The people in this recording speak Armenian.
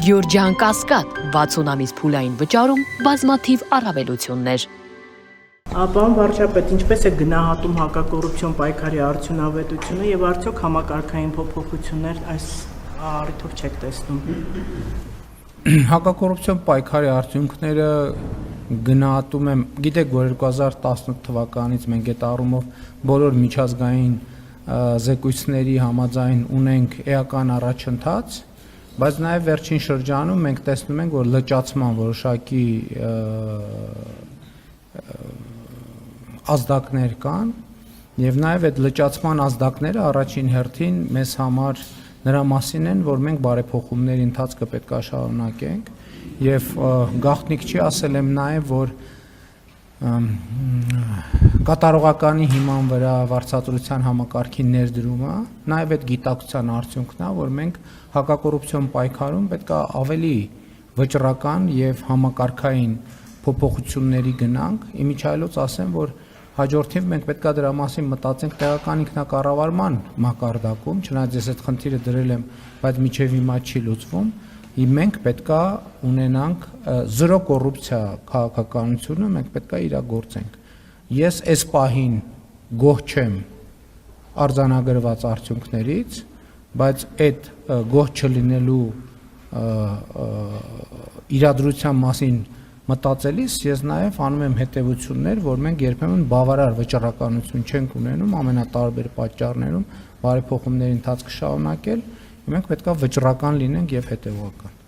Գյորջյան Կասկադ 60 ամիս փուլային վճարում բազմաթիվ առավելություններ։ Պարոն վարչապետ, ինչպես է գնահատում հակակոռուպցիոն պայքարի արդյունավետությունը եւ արդյոք համակարգային փոփոխություններ այս առիթով չեք տեսնում։ Հակակոռուպցիոն պայքարի արդյունքները գնահատում եմ, գիտեք, որ 2018 թվականից մենք այդ առումով բոլոր միջազգային զեկույցների համաձայն ունենք էական առաջընթաց, բայց նաև վերջին շրջանում մենք տեսնում ենք, որ լճացման որոշակի ազդակներ կան եւ նաեւ այդ լճացման ազդակները առաջին հերթին մեզ համար նրա մասին են, որ մենք բարեփոխումների ընթացքը պետք է շարունակենք եւ գաղտնիք չի, ասել եմ նաեւ, որ կատարողականի հիման վրա վարձատրության համակարգի ներդրումը նաեւ այդ գիտակցության արդյունքն է, որ մենք հակակոռուպցիոն պայքարում պետք է ավելի վճռական եւ համակարգային փոփոխությունների գնանք, իմիջայլոց ասեմ, որ հաջորդիվ մենք պետք է դրա մասին մտածենք տեղական ինքնակառավարման մակարդակում, չնայած ես այդ խնդիրը դրել եմ, բայց մինչև հիմա չի լուծվում, մենք պետք է ունենանք զրո կոռուպցիա քաղաքականությունը, մենք պետք է իրագործենք։ Ես այս պահին գոհ չեմ արձանագրված արդյունքներից, բայց այդ գոհ չլինելու իրադրության մասին մտածելիս ես նաև անում եմ հետևություններ, որ մենք երբեմն բավարար վճռականություն չենք ունենում ամենատարբեր պատճառներում բարեփոխումների ընթացքը շարունակել, մենք պետք է վճռական լինենք եւ հետեւողական։